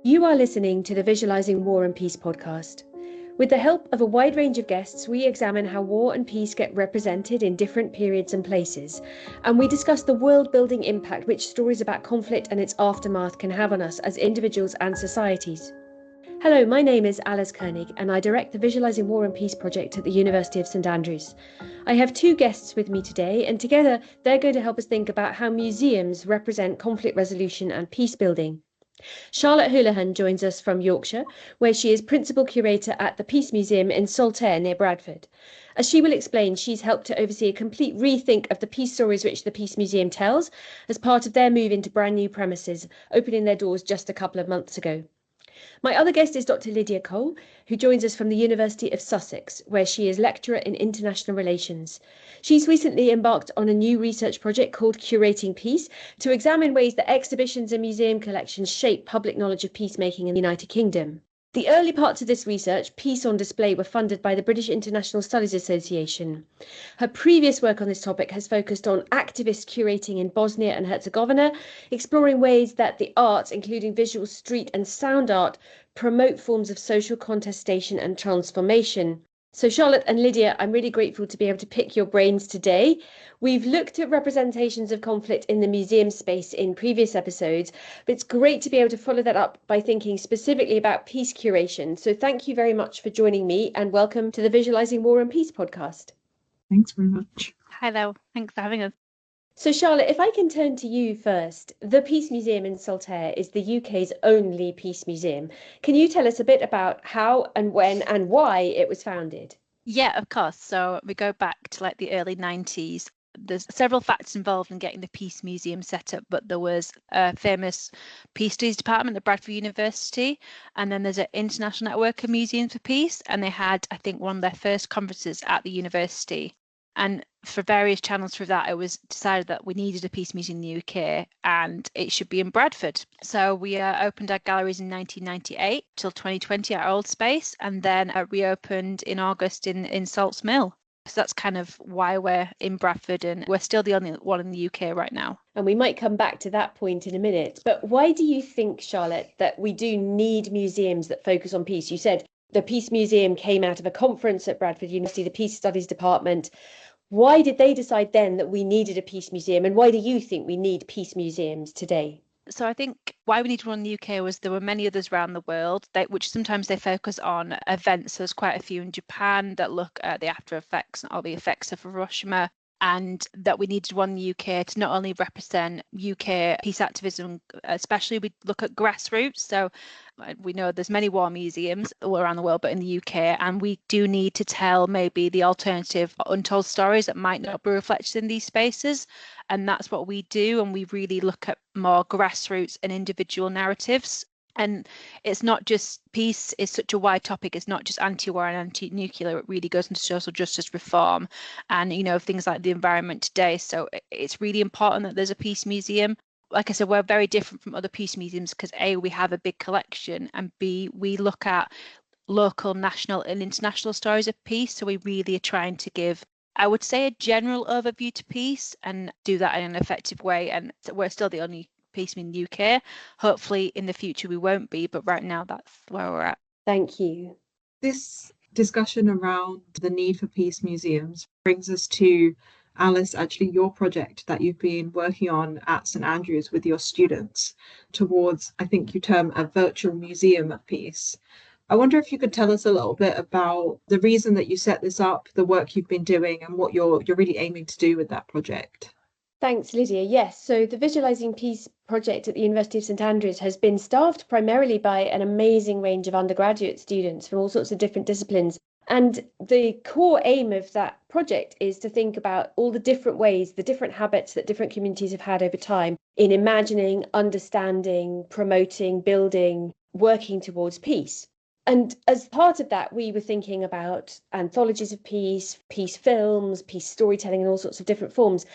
You are listening to the Visualising War and Peace podcast. With the help of a wide range of guests, we examine how war and peace get represented in different periods and places, and we discuss the world-building impact which stories about conflict and its aftermath can have on us as individuals and societies. Hello, my name is Alice König, and I direct the Visualising War and Peace project at the University of St Andrews. I have two guests with me today, and together they're going to help us think about how museums represent conflict resolution and peace building. Charlotte Houlahan joins us from Yorkshire, where she is Principal Curator at the Peace Museum in Saltaire near Bradford. As she will explain, she's helped to oversee a complete rethink of the peace stories which the Peace Museum tells as part of their move into brand new premises, opening their doors just a couple of months ago. My other guest is Dr. Lydia Cole, who joins us from the University of Sussex, where she is Lecturer in International Relations. She's recently embarked on a new research project called Curating Peace to examine ways that exhibitions and museum collections shape public knowledge of peacemaking in the United Kingdom. The early parts of this research, Peace on Display, were funded by the British International Studies Association. Her previous work on this topic has focused on activist curating in Bosnia and Herzegovina, exploring ways that the arts, including visual, street and sound art, promote forms of social contestation and transformation. So Charlotte and Lydia, I'm really grateful to be able to pick your brains today. We've looked at representations of conflict in the museum space in previous episodes, but it's great to be able to follow that up by thinking specifically about peace curation. So thank you very much for joining me, and welcome to the Visualising War and Peace podcast. Thanks very much. Hi there, thanks for having us. So Charlotte, if I can turn to you first, the Peace Museum in Saltaire is the UK's only peace museum. Can you tell us a bit about how and when and why it was founded? Yeah, of course. So we go back to like the early 90s. There's several factors involved in getting the Peace Museum set up, but there was a famous Peace Studies department at Bradford University, and then there's an international network of museums for peace, and they had, I think, one of their first conferences at the university. And for various channels through that, it was decided that we needed a peace museum in the UK and it should be in Bradford. So we opened our galleries in 1998 till 2020, our old space, and then reopened in August in Salts Mill. So that's kind of why we're in Bradford, and we're still the only one in the UK right now. And we might come back to that point in a minute. But why do you think, Charlotte, that we do need museums that focus on peace? You said the Peace Museum came out of a conference at Bradford University, the Peace Studies Department. Why did they decide then that we needed a peace museum? And why do you think we need peace museums today? So I think why we needed one in the UK was there were many others around the world, which sometimes they focus on events. So there's quite a few in Japan that look at the after effects or the effects of Hiroshima, and that we needed one in the UK to not only represent UK peace activism, especially we look at grassroots. So we know there's many war museums all around the world, but in the UK, and we do need to tell maybe the alternative untold stories that might not be reflected in these spaces. And that's what we do. And we really look at more grassroots and individual narratives. And it's not just peace is such a wide topic. It's not just anti-war and anti-nuclear. It really goes into social justice reform and, things like the environment today. So it's really important that there's a peace museum. Like I said, we're very different from other peace museums because A, we have a big collection, and B, we look at local, national and international stories of peace. So we really are trying to give, I would say, a general overview to peace and do that in an effective way. And we're still the only peace in the UK. Hopefully in the future we won't be, but right now that's where we're at. Thank you. This discussion around the need for peace museums brings us to, Alice, actually your project that you've been working on at St Andrews with your students towards, I think you term, a virtual museum of peace. I wonder if you could tell us a little bit about the reason that you set this up, the work you've been doing, and what you're really aiming to do with that project. Thanks, Lydia. Yes, so the Visualising Peace project at the University of St Andrews has been staffed primarily by an amazing range of undergraduate students from all sorts of different disciplines. And the core aim of that project is to think about all the different ways, the different habits that different communities have had over time in imagining, understanding, promoting, building, working towards peace. And as part of that, we were thinking about anthologies of peace, peace films, peace storytelling in all sorts of different forms.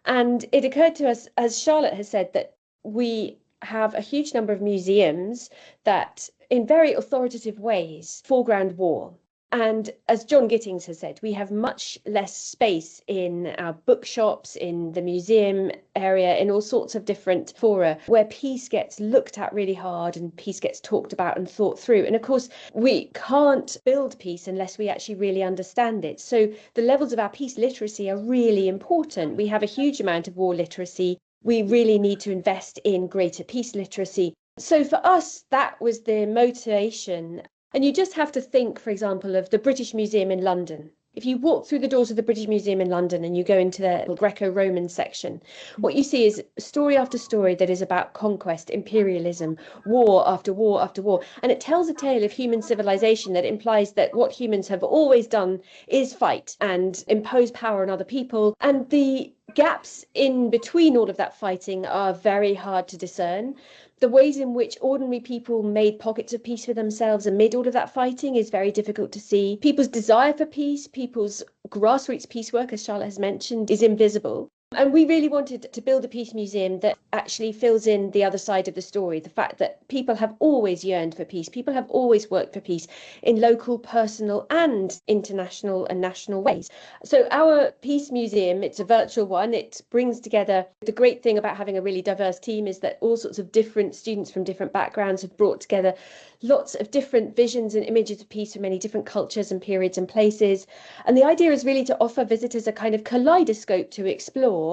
And it occurred to us, as Charlotte has said, that we have a huge number of museums that in very authoritative ways foreground war. And as John Gittings has said, we have much less space in our bookshops, in the museum area, in all sorts of different fora where peace gets looked at really hard and peace gets talked about and thought through. And of course, we can't build peace unless we actually really understand it. So the levels of our peace literacy are really important. We have a huge amount of war literacy. We really need to invest in greater peace literacy. So for us, that was the motivation. And you just have to think, for example, of the British Museum in London. If you walk through the doors of the British Museum in London and you go into the Greco-Roman section, what you see is story after story that is about conquest, imperialism, war after war after war. And it tells a tale of human civilization that implies that what humans have always done is fight and impose power on other people. And the gaps in between all of that fighting are very hard to discern. The ways in which ordinary people made pockets of peace for themselves amid all of that fighting is very difficult to see. People's desire for peace, people's grassroots peace work, as Charlotte has mentioned, is invisible. And we really wanted to build a peace museum that actually fills in the other side of the story, the fact that people have always yearned for peace, people have always worked for peace in local, personal and international and national ways. So our peace museum, it's a virtual one, it brings together, the great thing about having a really diverse team is that all sorts of different students from different backgrounds have brought together lots of different visions and images of peace from many different cultures and periods and places. And the idea is really to offer visitors a kind of kaleidoscope to explore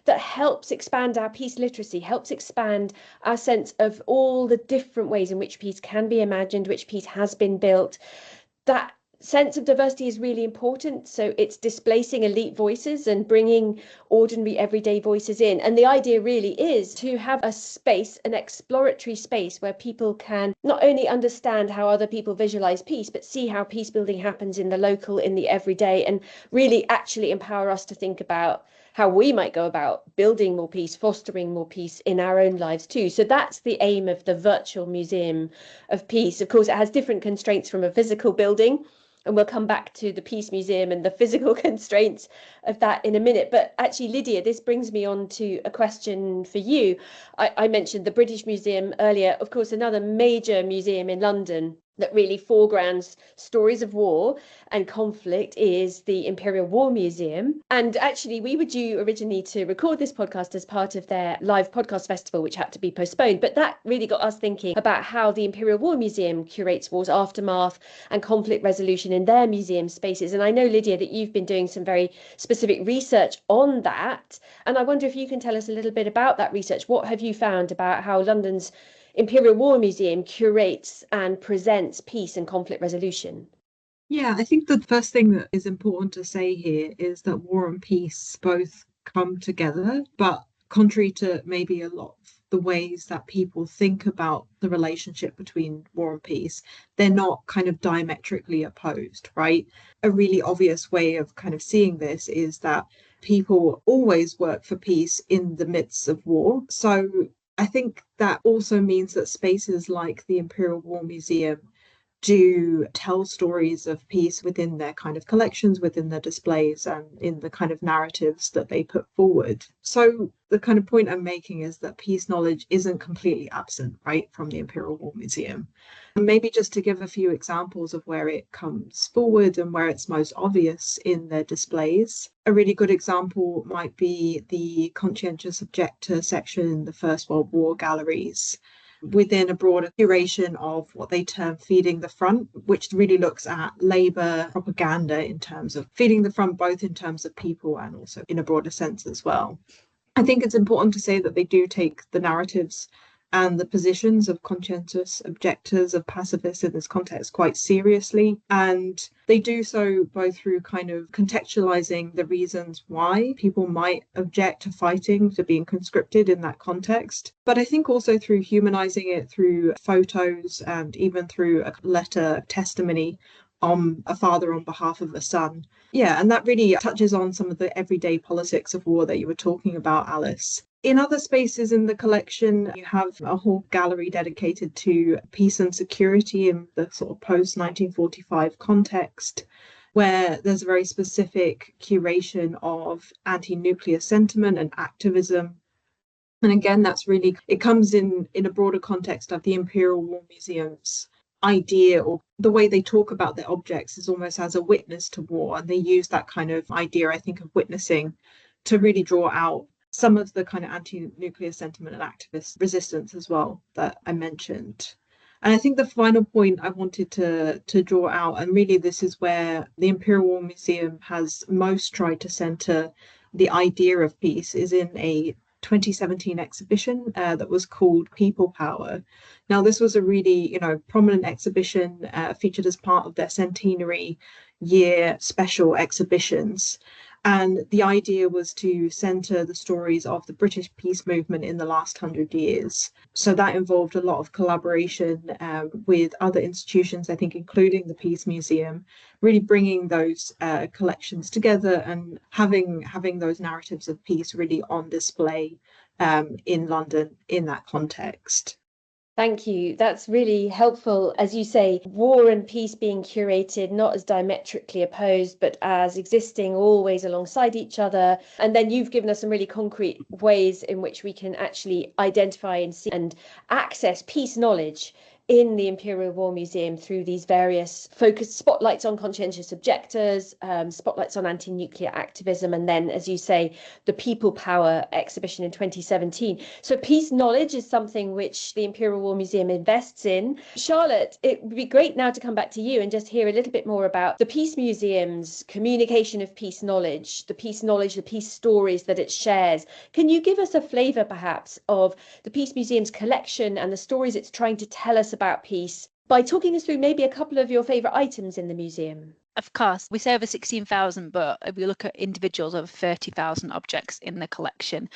that helps expand our peace literacy, helps expand our sense of all the different ways in which peace can be imagined, which peace has been built. That sense of diversity is really important. So it's displacing elite voices and bringing ordinary everyday voices in. And the idea really is to have a space, an exploratory space where people can not only understand how other people visualize peace, but see how peace building happens in the local, in the everyday, and really actually empower us to think about how we might go about building more peace, fostering more peace in our own lives too. So that's the aim of the virtual Museum of Peace. Of course, it has different constraints from a physical building, and we'll come back to the Peace Museum and the physical constraints of that in a minute. But actually, Lydia, this brings me on to a question for you. I mentioned the British Museum earlier, of course, another major museum in London that really foregrounds stories of war and conflict is the Imperial War Museum. And actually, we were due originally to record this podcast as part of their live podcast festival, which had to be postponed. But that really got us thinking about how the Imperial War Museum curates war's aftermath and conflict resolution in their museum spaces. And I know, Lydia, that you've been doing some very specific research on that. And I wonder if you can tell us a little bit about that research. What have you found about how London's Imperial War Museum curates and presents peace and conflict resolution? Yeah, I think the first thing that is important to say here is that war and peace both come together, but contrary to maybe a lot of the ways that people think about the relationship between war and peace, they're not kind of diametrically opposed, right? A really obvious way of kind of seeing this is that people always work for peace in the midst of war. So I think that also means that spaces like the Imperial War Museum do tell stories of peace within their kind of collections, within their displays, and in the kind of narratives that they put forward. So the kind of point I'm making is that peace knowledge isn't completely absent, right, from the Imperial War Museum. And maybe just to give a few examples of where it comes forward and where it's most obvious in their displays. A really good example might be the conscientious objector section in the First World War galleries, within a broader curation of what they term feeding the front, which really looks at Labour propaganda in terms of feeding the front, both in terms of people and also in a broader sense as well. I think it's important to say that they do take the narratives and the positions of conscientious objectors, of pacifists in this context quite seriously. And they do so both through kind of contextualizing the reasons why people might object to fighting, to being conscripted in that context. But I think also through humanizing it through photos and even through a letter testimony on a father on behalf of a son. Yeah, and that really touches on some of the everyday politics of war that you were talking about, Alice. In other spaces in the collection, you have a whole gallery dedicated to peace and security in the sort of post-1945 context, where there's a very specific curation of anti-nuclear sentiment and activism. And again, that's really, it comes in a broader context of the Imperial War Museum's idea, or the way they talk about their objects is almost as a witness to war. And they use that kind of idea, I think, of witnessing to really draw out some of the kind of anti-nuclear sentiment and activist resistance as well that I mentioned. And I think the final point I wanted to draw out, and really this is where the Imperial War Museum has most tried to centre the idea of peace, is in a 2017 exhibition that was called People Power. Now, this was a really, prominent exhibition featured as part of their centenary year special exhibitions. And the idea was to centre the stories of the British peace movement in the last 100 years. So that involved a lot of collaboration with other institutions, I think, including the Peace Museum, really bringing those collections together and having those narratives of peace really on display in London in that context. Thank you. That's really helpful. As you say, war and peace being curated not as diametrically opposed, but as existing always alongside each other. And then you've given us some really concrete ways in which we can actually identify and see and access peace knowledge in the Imperial War Museum through these various focused spotlights on conscientious objectors, spotlights on anti-nuclear activism, and then, as you say, the People Power exhibition in 2017. So peace knowledge is something which the Imperial War Museum invests in. Charlotte, it would be great now to come back to you and just hear a little bit more about the Peace Museum's communication of peace knowledge, the peace stories that it shares. Can you give us a flavour, perhaps, of the Peace Museum's collection and the stories it's trying to tell us about peace by talking us through maybe a couple of your favourite items in the museum? Of course, we say over 16,000, but if we look at individuals, over 30,000 objects in the collection.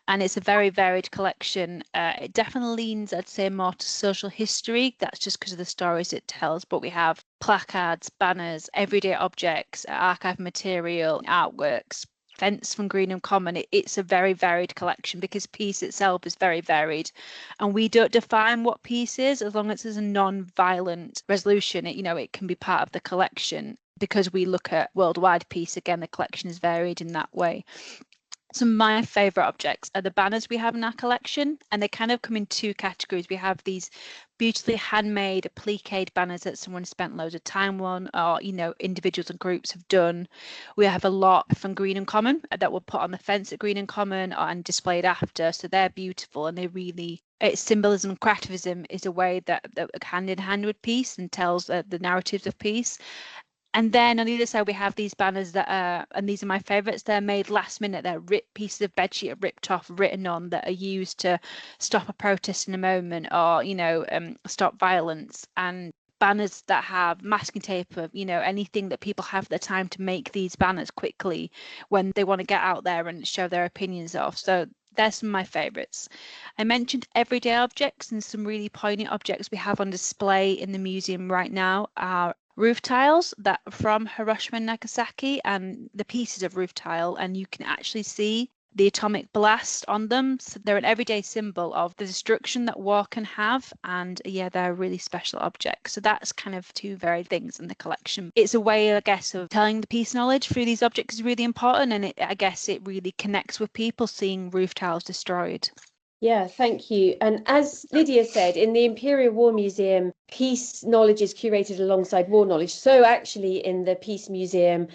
And it's a very varied collection. It definitely leans, I'd say, more to social history. That's just because of the stories it tells. But we have placards, banners, everyday objects, archive material, artworks, fence from Greenham Common. It's a very varied collection because peace itself is very varied, and we don't define what peace is as long as it's a non-violent resolution. It can be part of the collection because we look at worldwide peace. Again, the collection is varied in that way. Some of my favourite objects are the banners we have in our collection, and they kind of come in two categories. We have these beautifully handmade appliqued banners that someone spent loads of time on, or individuals and groups have done. We have a lot from Greenham Common that were put on the fence at Greenham Common and displayed after, so they're beautiful, and its symbolism and craftivism is a way that hand in hand with peace and tells the narratives of peace. And then on the other side, we have these banners that are, and these are my favourites, they're made last minute. They're pieces of bedsheet are ripped off, written on, that are used to stop a protest in a moment, or, stop violence. And banners that have masking tape of, anything that people have the time to make these banners quickly when they want to get out there and show their opinions off. So they're some of my favourites. I mentioned everyday objects, and some really poignant objects we have on display in the museum right now are roof tiles that are from Hiroshima and Nagasaki, and the pieces of roof tile, and you can actually see the atomic blast on them. So they're an everyday symbol of the destruction that war can have, and they're a really special objects. So that's kind of two varied things in the collection. It's a way, I guess, of telling the peace knowledge through these objects is really important, and I guess it really connects with people seeing roof tiles destroyed. Yeah, thank you. And as Lydia said, in the Imperial War Museum, peace knowledge is curated alongside war knowledge. So actually in the Peace Museum,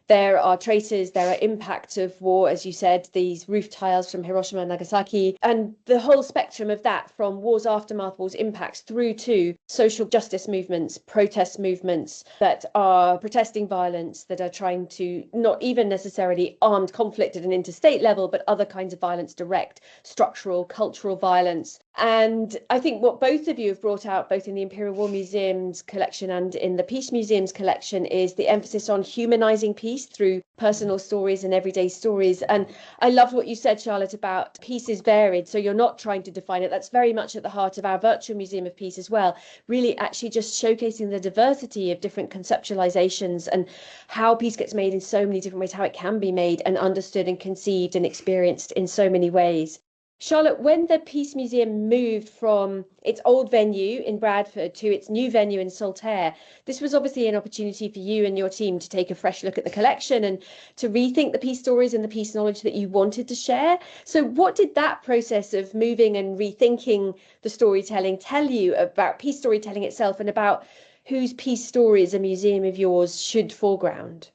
there are traces, there are impacts of war, as you said, these roof tiles from Hiroshima and Nagasaki, and the whole spectrum of that, from war's aftermath, war's impacts, through to social justice movements, protest movements that are protesting violence, that are trying to, not even necessarily armed conflict at an interstate level, but other kinds of violence, direct, structural, cultural violence. And I think what both of you have brought out, both in the Imperial War Museum's collection and in the Peace Museum's collection, is the emphasis on humanising peace through personal stories and everyday stories. And I loved what you said, Charlotte, about peace is varied. So you're not trying to define it. That's very much at the heart of our virtual Museum of Peace as well. Really actually just showcasing the diversity of different conceptualizations and how peace gets made in so many different ways, how it can be made and understood and conceived and experienced in so many ways. Charlotte, when the Peace Museum moved from its old venue in Bradford to its new venue in Saltaire, this was obviously an opportunity for you and your team to take a fresh look at the collection and to rethink the peace stories and the peace knowledge that you wanted to share. So what did that process of moving and rethinking the storytelling tell you about peace storytelling itself and about whose peace stories a museum of yours should foreground?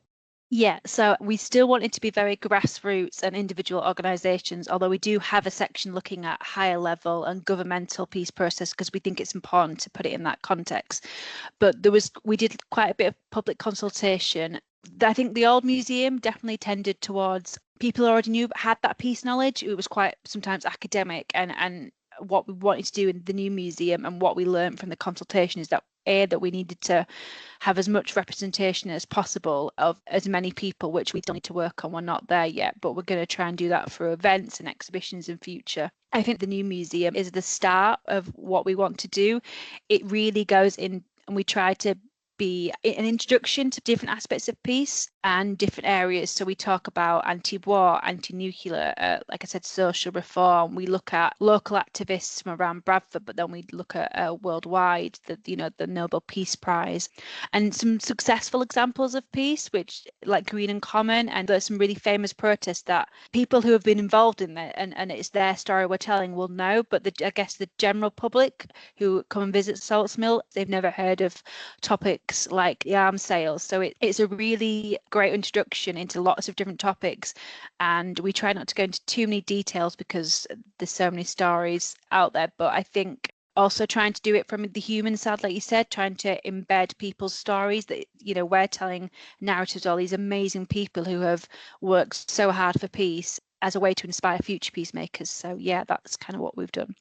Yeah, so we still want it to be very grassroots and individual organisations, although we do have a section looking at higher level and governmental peace process because we think it's important to put it in that context. But we did quite a bit of public consultation. I think the old museum definitely tended towards people who already had that peace knowledge. It was quite sometimes academic, and what we wanted to do in the new museum and what we learned from the consultation is that we needed to have as much representation as possible of as many people, which we still need to work on. We're not there yet, but we're going to try and do that through events and exhibitions in future. I think the new museum is the start of what we want to do. It really goes in, and we try to be an introduction to different aspects of peace and different areas. So we talk about anti-war, anti-nuclear, like I said, social reform. We look at local activists from around Bradford, but then we look at worldwide, the Nobel Peace Prize, and some successful examples of peace, which like Green and Common, and there's some really famous protests that people who have been involved in it and it's their story we're telling will know, but I guess the general public who come and visit Salts Mill, they've never heard of topics like the arms sales. So it's a really great introduction into lots of different topics, and we try not to go into too many details because there's so many stories out there, but I think also trying to do it from the human side, like you said, trying to embed people's stories, that we're telling narratives of all these amazing people who have worked so hard for peace as a way to inspire future peacemakers. So yeah, that's kind of what we've done.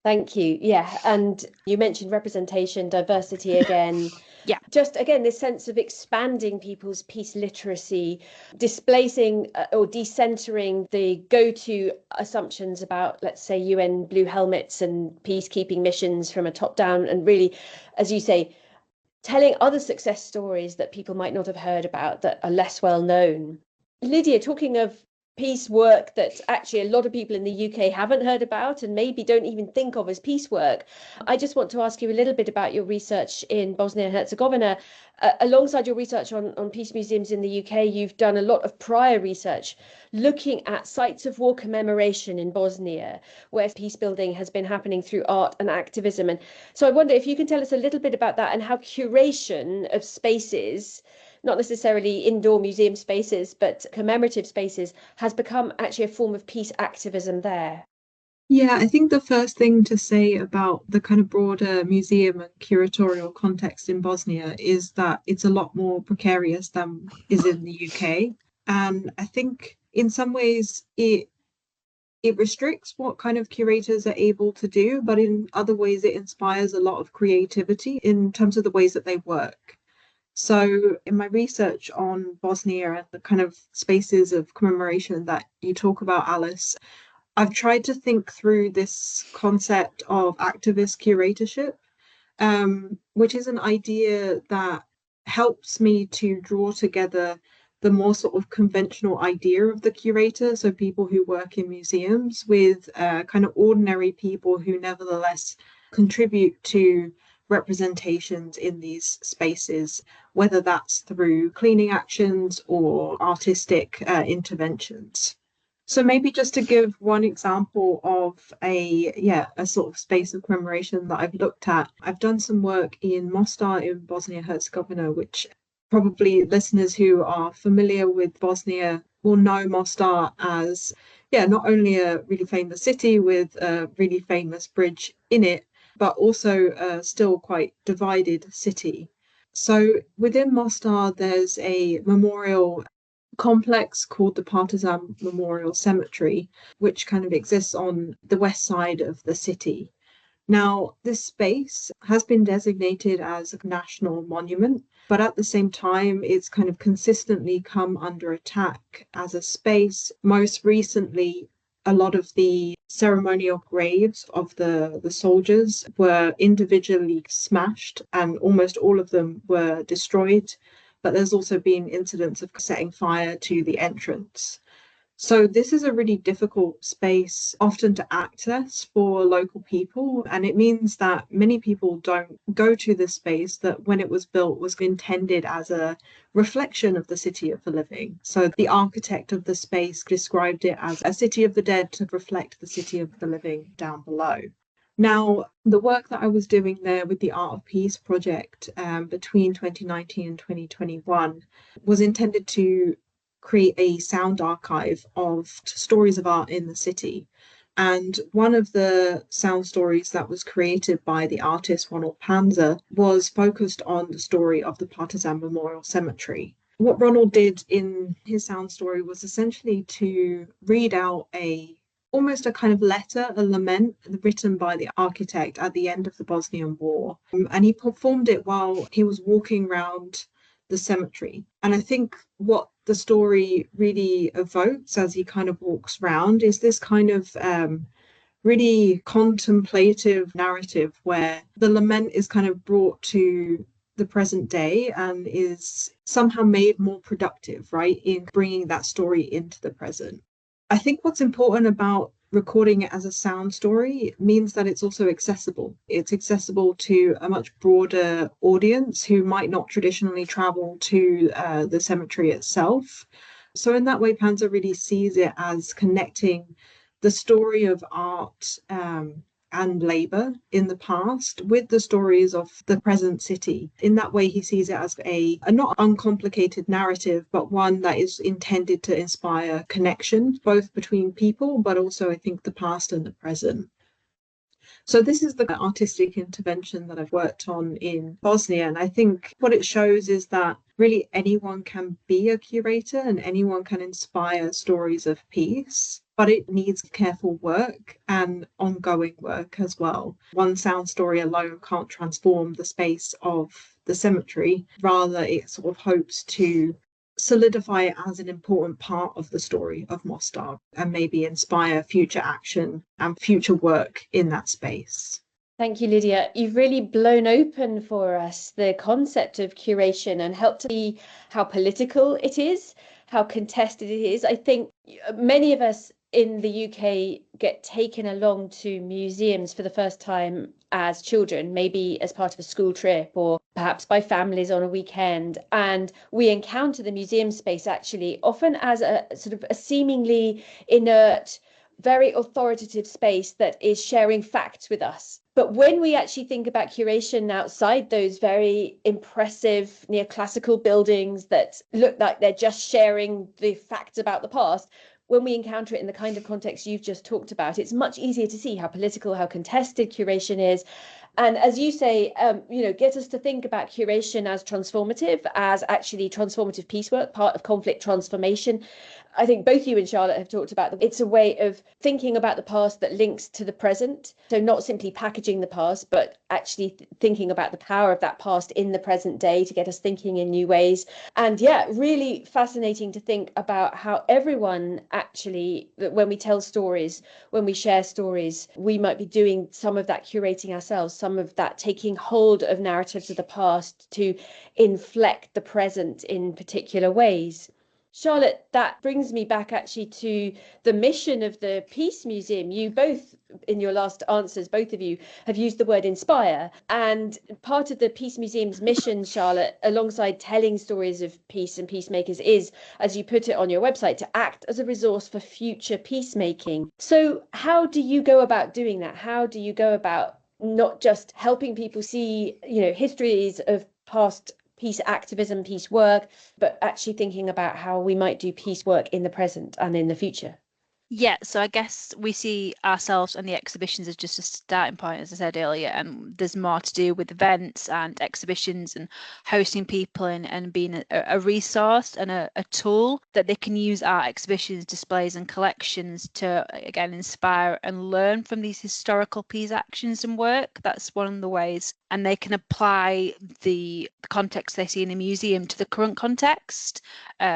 Thank you. Yeah. And you mentioned representation, diversity again. Yeah. Just again, this sense of expanding people's peace literacy, displacing or decentering the go-to assumptions about, let's say, UN blue helmets and peacekeeping missions from a top down, and really, as you say, telling other success stories that people might not have heard about that are less well known. Lydia, talking of peace work that actually a lot of people in the UK haven't heard about and maybe don't even think of as peace work, I just want to ask you a little bit about your research in Bosnia and Herzegovina. Alongside your research on peace museums in the UK, you've done a lot of prior research looking at sites of war commemoration in Bosnia, where peace building has been happening through art and activism. And so I wonder if you can tell us a little bit about that and how curation of spaces, not necessarily indoor museum spaces, but commemorative spaces, has become actually a form of peace activism there. Yeah, I think the first thing to say about the kind of broader museum and curatorial context in Bosnia is that it's a lot more precarious than is in the UK. And I think in some ways it restricts what kind of curators are able to do, but in other ways it inspires a lot of creativity in terms of the ways that they work. So in my research on Bosnia and the kind of spaces of commemoration that you talk about, Alice, I've tried to think through this concept of activist curatorship, which is an idea that helps me to draw together the more sort of conventional idea of the curator, so people who work in museums, with kind of ordinary people who nevertheless contribute to representations in these spaces, whether that's through cleaning actions or artistic interventions. So maybe just to give one example of a sort of space of commemoration that I've looked at, I've done some work in Mostar in Bosnia and Herzegovina, which probably listeners who are familiar with Bosnia will know Mostar as, not only a really famous city with a really famous bridge in it, but also a still quite divided city. So within Mostar, there's a memorial complex called the Partisan Memorial Cemetery, which kind of exists on the west side of the city. Now, this space has been designated as a national monument, but at the same time, it's kind of consistently come under attack as a space. Most recently, a lot of the ceremonial graves of the soldiers were individually smashed, and almost all of them were destroyed. But there's also been incidents of setting fire to the entrance. So this is a really difficult space often to access for local people, and it means that many people don't go to this space that when it was built was intended as a reflection of the city of the living. So the architect of the space described it as a city of the dead to reflect the city of the living down below. Now, the work that I was doing there with the Art of Peace project between 2019 and 2021 was intended to create a sound archive of stories of art in the city. And one of the sound stories that was created by the artist Ronald Panzer was focused on the story of the Partisan Memorial Cemetery. What Ronald did in his sound story was essentially to read out almost a kind of letter, a lament written by the architect at the end of the Bosnian War. And he performed it while he was walking around the cemetery. And I think what the story really evokes as he kind of walks around is this kind of really contemplative narrative where the lament is kind of brought to the present day and is somehow made more productive, right, in bringing that story into the present. I think what's important about recording it as a sound story means that it's also accessible. It's accessible to a much broader audience who might not traditionally travel to the cemetery itself. So in that way, Panzer really sees it as connecting the story of art and labour in the past with the stories of the present city. In that way, he sees it as a not uncomplicated narrative, but one that is intended to inspire connection, both between people, but also, I think, the past and the present. So this is the artistic intervention that I've worked on in Bosnia. And I think what it shows is that really anyone can be a curator and anyone can inspire stories of peace, but it needs careful work and ongoing work as well. One sound story alone can't transform the space of the cemetery. Rather, it sort of hopes to solidify it as an important part of the story of Mostar and maybe inspire future action and future work in that space. Thank you, Lydia. You've really blown open for us the concept of curation and helped to see how political it is, how contested it is. I think many of us in the UK get taken along to museums for the first time as children, maybe as part of a school trip or perhaps by families on a weekend. And we encounter the museum space actually often as a sort of a seemingly inert, very authoritative space that is sharing facts with us. But when we actually think about curation outside those very impressive neoclassical buildings that look like they're just sharing the facts about the past, when we encounter it in the kind of context you've just talked about, it's much easier to see how political, how contested curation is. And as you say, get us to think about curation as transformative, as actually transformative piecework, part of conflict transformation. I think both you and Charlotte have talked about it's a way of thinking about the past that links to the present. So not simply packaging the past, but actually thinking about the power of that past in the present day to get us thinking in new ways. And yeah, really fascinating to think about how everyone actually, when we tell stories, when we share stories, we might be doing some of that curating ourselves, some of that taking hold of narratives of the past to inflect the present in particular ways. Charlotte, that brings me back actually to the mission of the Peace Museum. You both, in your last answers, both of you have used the word inspire. And part of the Peace Museum's mission, Charlotte, alongside telling stories of peace and peacemakers is, as you put it on your website, to act as a resource for future peacemaking. So how do you go about doing that? How do you go about not just helping people see, histories of past peace activism, peace work, but actually thinking about how we might do peace work in the present and in the future? Yeah, so I guess we see ourselves and the exhibitions as just a starting point, as I said earlier, and there's more to do with events and exhibitions and hosting people and being a resource and a tool that they can use our exhibitions, displays and collections to, again, inspire and learn from these historical peace actions and work. That's one of the ways. And they can apply the context they see in a museum to the current context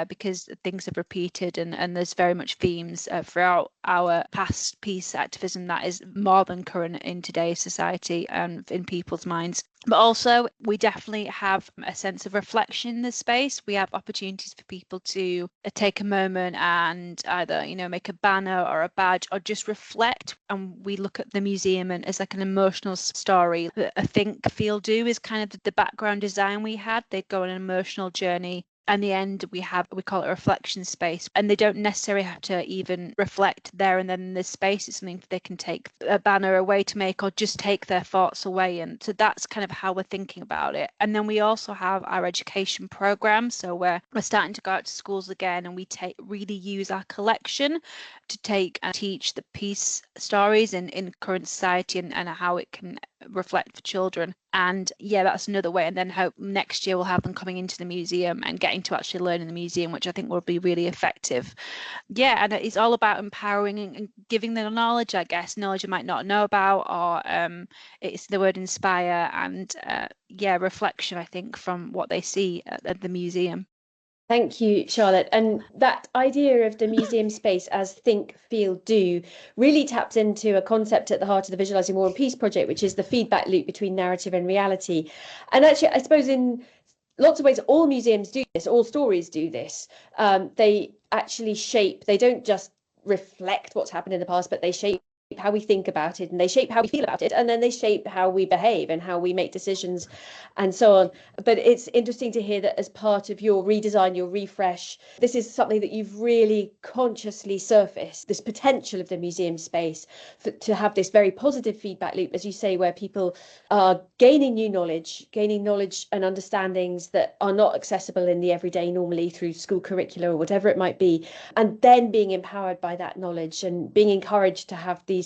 because things have repeated and there's very much themes throughout throughout our past peace activism that is more than current in today's society and in people's minds. But also, we definitely have a sense of reflection in this space. We have opportunities for people to take a moment and either, make a banner or a badge or just reflect. And we look at the museum and as like an emotional story. A think, feel, do is kind of the background design we had. They'd go on an emotional journey. And the end, we call it a reflection space, and they don't necessarily have to even reflect there and then in this space. It's something they can take a banner away to make, or just take their thoughts away. And so that's kind of how we're thinking about it. And then we also have our education program. So we're starting to go out to schools again, and we really use our collection to take and teach the peace stories in current society and how it can reflect for children. And yeah, that's another way. And then hope next year we'll have them coming into the museum and getting to actually learn in the museum, which I think will be really effective. Yeah, and it's all about empowering and giving them knowledge, I guess, knowledge you might not know about, or it's the word inspire and reflection, I think, from what they see at the museum. Thank you, Charlotte. And that idea of the museum space as think, feel, do really taps into a concept at the heart of the Visualising War and Peace project, which is the feedback loop between narrative and reality. And actually, I suppose in lots of ways, all museums do this, all stories do this. They actually shape, they don't just reflect what's happened in the past, but they shape how we think about it, and they shape how we feel about it, and then they shape how we behave and how we make decisions and so on. But it's interesting to hear that as part of your redesign, your refresh, this is something that you've really consciously surfaced, this potential of the museum space to have this very positive feedback loop, as you say, where people are gaining knowledge and understandings that are not accessible in the everyday normally through school curricula or whatever it might be, and then being empowered by that knowledge and being encouraged to have these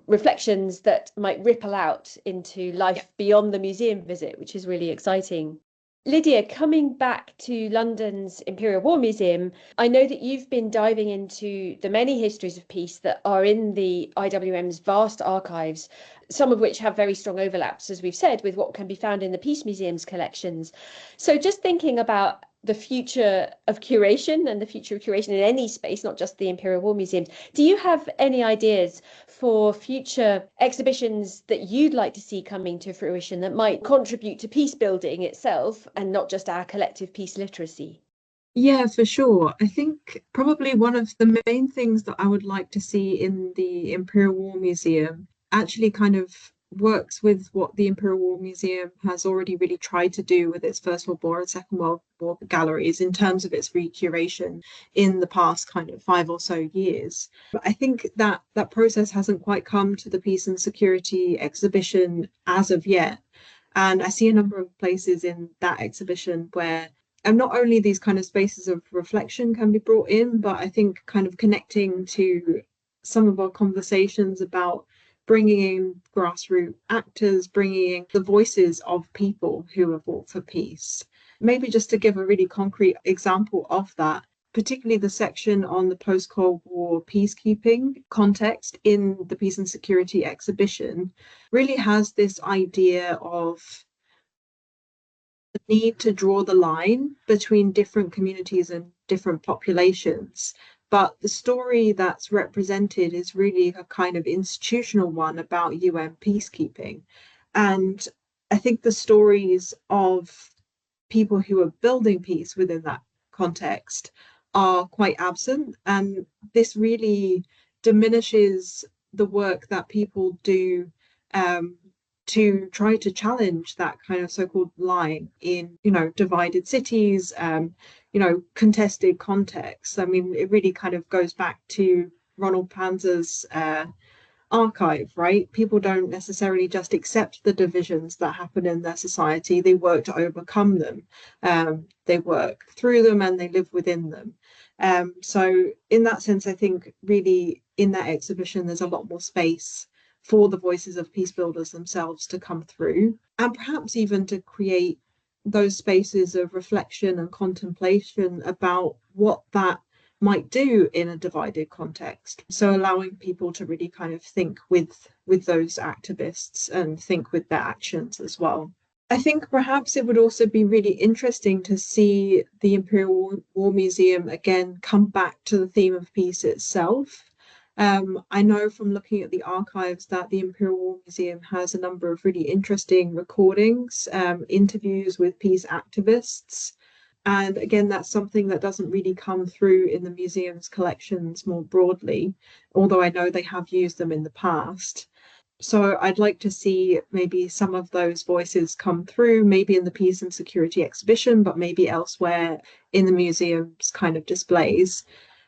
reflections that might ripple out into life beyond the museum visit, which is really exciting. Lydia, coming back to London's Imperial War Museum, I know that you've been diving into the many histories of peace that are in the IWM's vast archives, some of which have very strong overlaps, as we've said, with what can be found in the Peace Museum's collections. So just thinking about the future of curation and the future of curation in any space, not just the Imperial War Museums, do you have any ideas for future exhibitions that you'd like to see coming to fruition that might contribute to peace building itself and not just our collective peace literacy? Yeah, for sure. I think probably one of the main things that I would like to see in the Imperial War Museum actually kind of works with what the Imperial War Museum has already really tried to do with its First World War and Second World War galleries in terms of its recuration in the past kind of 5 or so years. But I think that that process hasn't quite come to the Peace and Security exhibition as of yet. And I see a number of places in that exhibition where and not only these kind of spaces of reflection can be brought in, but I think kind of connecting to some of our conversations about bringing in grassroots actors, bringing in the voices of people who have fought for peace. Maybe just to give a really concrete example of that, particularly the section on the post-Cold War peacekeeping context in the Peace and Security exhibition really has this idea of the need to draw the line between different communities and different populations. But the story that's represented is really a kind of institutional one about UN peacekeeping. And I think the stories of people who are building peace within that context are quite absent. And this really diminishes the work that people do to try to challenge that kind of so-called line in, divided cities, contested contexts. I mean, it really kind of goes back to Ronald Panzer's archive, right? People don't necessarily just accept the divisions that happen in their society. They work to overcome them. They work through them and they live within them. So in that sense, I think really in that exhibition, there's a lot more space for the voices of peace builders themselves to come through, and perhaps even to create those spaces of reflection and contemplation about what that might do in a divided context. So allowing people to really kind of think with those activists and think with their actions as well. I think perhaps it would also be really interesting to see the Imperial War Museum again come back to the theme of peace itself. I know from looking at the archives that the Imperial War Museum has a number of really interesting recordings, interviews with peace activists. And again, that's something that doesn't really come through in the museum's collections more broadly, although I know they have used them in the past. So I'd like to see maybe some of those voices come through, maybe in the Peace and Security exhibition, but maybe elsewhere in the museum's kind of displays.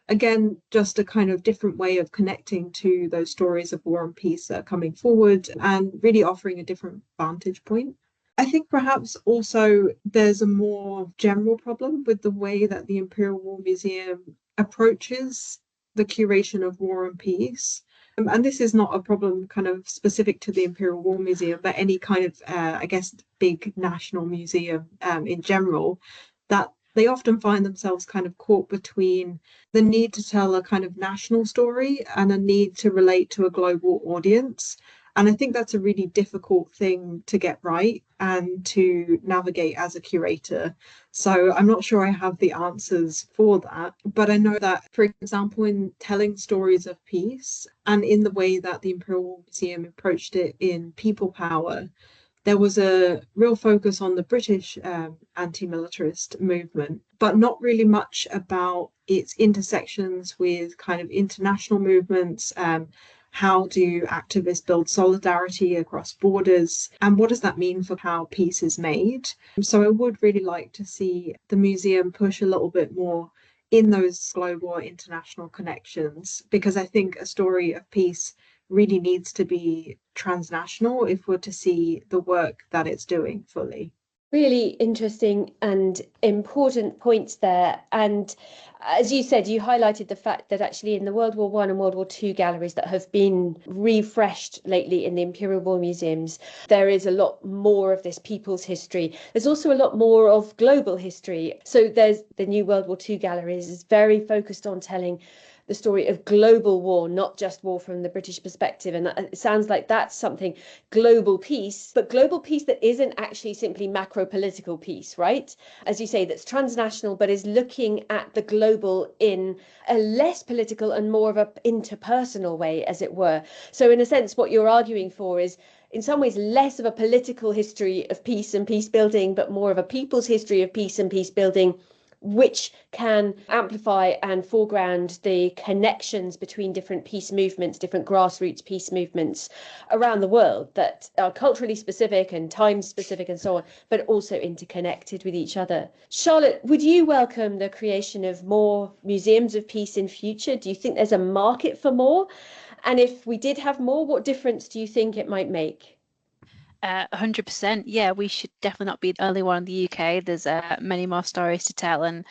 Again, just a kind of different way of connecting to those stories of war and peace that are coming forward and really offering a different vantage point. I think perhaps also there's a more general problem with the way that the Imperial War Museum approaches the curation of war and peace. And this is not a problem kind of specific to the Imperial War Museum, but any kind of, I guess, big national museum in general, that they often find themselves kind of caught between the need to tell a kind of national story and a need to relate to a global audience. And I think that's a really difficult thing to get right and to navigate as a curator. So I'm not sure I have the answers for that. But I know that, for example, in telling stories of peace and in the way that the Imperial Museum approached it in People Power, there was a real focus on the British anti-militarist movement, but not really much about its intersections with kind of international movements. How do activists build solidarity across borders? And what does that mean for how peace is made? So I would really like to see the museum push a little bit more in those global or international connections, because I think a story of peace really needs to be transnational if we're to see the work that it's doing fully. Really interesting and important points there. And as you said, you highlighted the fact that actually in the World War I and World War II galleries that have been refreshed lately in the Imperial War Museums, there is a lot more of this people's history. There's also a lot more of global history. So there's the new World War II galleries is very focused on telling the story of global war, not just war from the British perspective. And it sounds like that's something, global peace, but global peace that isn't actually simply macro political peace, right? As you say, that's transnational, but is looking at the global in a less political and more of a interpersonal way, as it were. So in a sense, what you're arguing for is in some ways less of a political history of peace and peace building, but more of a people's history of peace and peace building, which can amplify and foreground the connections between different peace movements, different grassroots peace movements around the world that are culturally specific and time specific and so on, but also interconnected with each other. Charlotte, would you welcome the creation of more museums of peace in future? Do you think there's a market for more? And if we did have more, what difference do you think it might make? 100%. Yeah, we should definitely not be the only one in the UK. There's many more stories to tell. And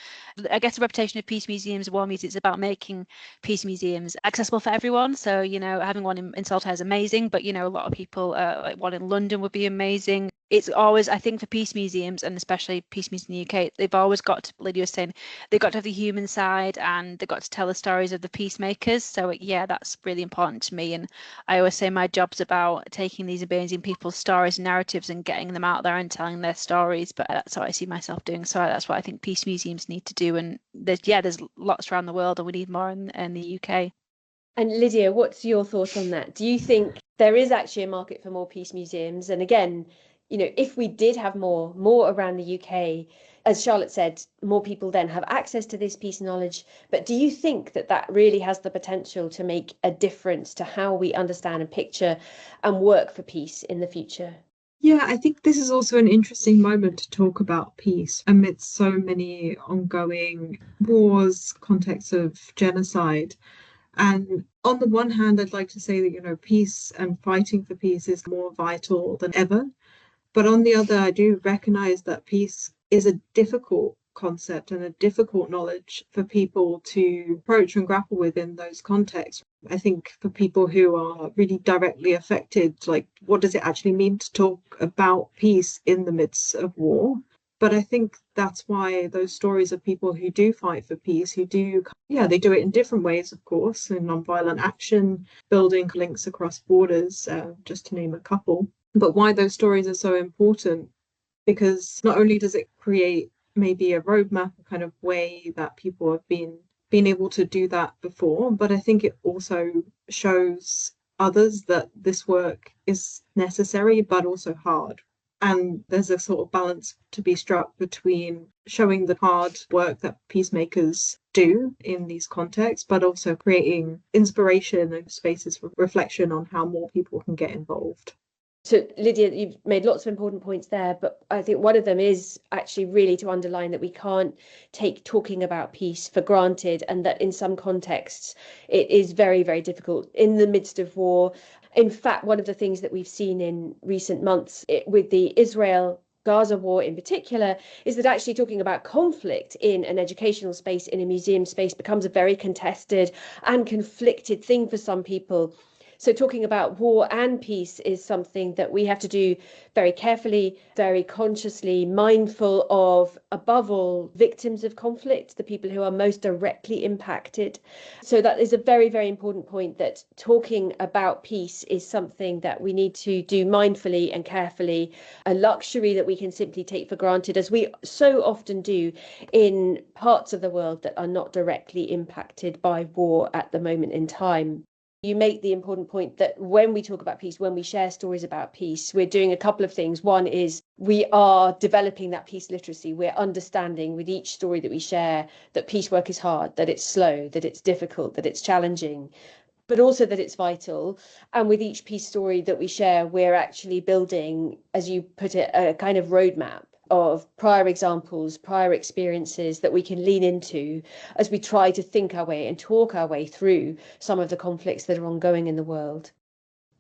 I guess the reputation of peace museums, war museums, is about making peace museums accessible for everyone. So, having one in Saltaire is amazing, but, a lot of people, like one in London would be amazing. It's always, I think, for peace museums, and especially peace museums in the UK, they've always got to, Lydia was saying, they've got to have the human side and they've got to tell the stories of the peacemakers. So yeah, that's really important to me. And I always say my job's about taking these amazing people's stories and narratives and getting them out there and telling their stories. But that's what I see myself doing. So that's what I think peace museums need to do. And there's lots around the world and we need more in the UK. And Lydia, what's your thoughts on that? Do you think there is actually a market for more peace museums? And again, if we did have more around the UK, as Charlotte said, more people then have access to this peace knowledge. But do you think that really has the potential to make a difference to how we understand and picture and work for peace in the future? Yeah, I think this is also an interesting moment to talk about peace amidst so many ongoing wars, contexts of genocide. And on the one hand, I'd like to say that, peace and fighting for peace is more vital than ever. But on the other, I do recognize that peace is a difficult concept and a difficult knowledge for people to approach and grapple with in those contexts. I think for people who are really directly affected, like, what does it actually mean to talk about peace in the midst of war? But I think that's why those stories of people who do fight for peace, they do it in different ways, of course, in nonviolent action, building links across borders, just to name a couple. But why those stories are so important, because not only does it create maybe a roadmap, a kind of way that people have been been able to do that before, but I think it also shows others that this work is necessary but also hard. And there's a sort of balance to be struck between showing the hard work that peacemakers do in these contexts, but also creating inspiration and spaces for reflection on how more people can get involved. So, Lydia, you've made lots of important points there, but I think one of them is actually really to underline that we can't take talking about peace for granted, and that in some contexts it is very, very difficult in the midst of war. In fact, one of the things that we've seen in recent months with the Israel-Gaza war in particular is that actually talking about conflict in an educational space, in a museum space, becomes a very contested and conflicted thing for some people. So talking about war and peace is something that we have to do very carefully, very consciously, mindful of, above all, victims of conflict, the people who are most directly impacted. So that is a very, very important point, that talking about peace is something that we need to do mindfully and carefully, a luxury that we can simply take for granted, as we so often do in parts of the world that are not directly impacted by war at the moment in time. You make the important point that when we talk about peace, when we share stories about peace, we're doing a couple of things. One is we are developing that peace literacy. We're understanding with each story that we share that peace work is hard, that it's slow, that it's difficult, that it's challenging, but also that it's vital. And with each peace story that we share, we're actually building, as you put it, a kind of roadmap of prior examples, prior experiences that we can lean into as we try to think our way and talk our way through some of the conflicts that are ongoing in the world.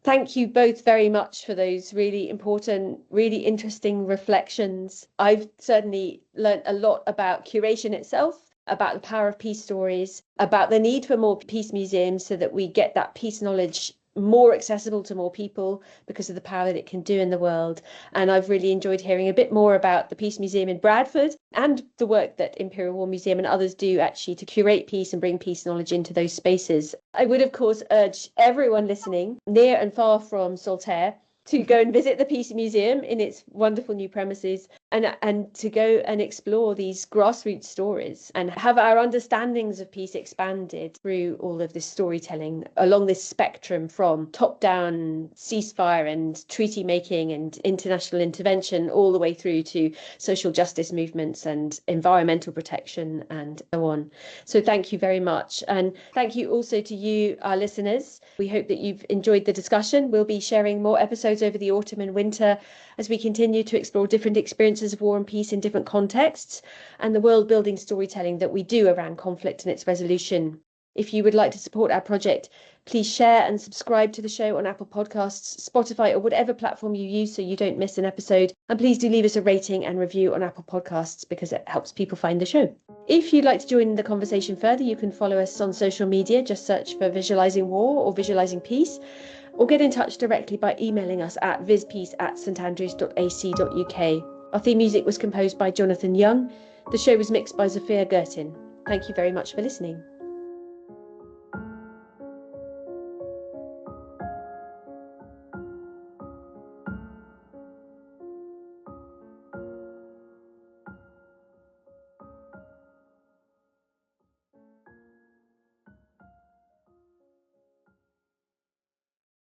Thank you both very much for those really important, really interesting reflections. I've certainly learned a lot about curation itself, about the power of peace stories, about the need for more peace museums so that we get that peace knowledge more accessible to more people because of the power that it can do in the world. And I've really enjoyed hearing a bit more about the Peace Museum in Bradford and the work that Imperial War Museum and others do actually to curate peace and bring peace knowledge into those spaces. I would, of course, urge everyone listening, near and far from Saltaire, to go and visit the Peace Museum in its wonderful new premises, and to go and explore these grassroots stories and have our understandings of peace expanded through all of this storytelling along this spectrum from top-down ceasefire and treaty making and international intervention all the way through to social justice movements and environmental protection and so on. So thank you very much. And thank you also to you, our listeners. We hope that you've enjoyed the discussion. We'll be sharing more episodes over the autumn and winter as we continue to explore different experiences of war and peace in different contexts and the world building storytelling that we do around conflict and its resolution. If you would like to support our project, please share and subscribe to the show on Apple Podcasts, Spotify, or whatever platform you use so you don't miss an episode. And please do leave us a rating and review on Apple Podcasts because it helps people find the show. If you'd like to join the conversation further, you can follow us on social media. Just search for Visualising War or Visualising Peace, or get in touch directly by emailing us at vispeace@standrews.ac.uk. Our theme music was composed by Jonathan Young. The show was mixed by Zafir Gertin. Thank you very much for listening.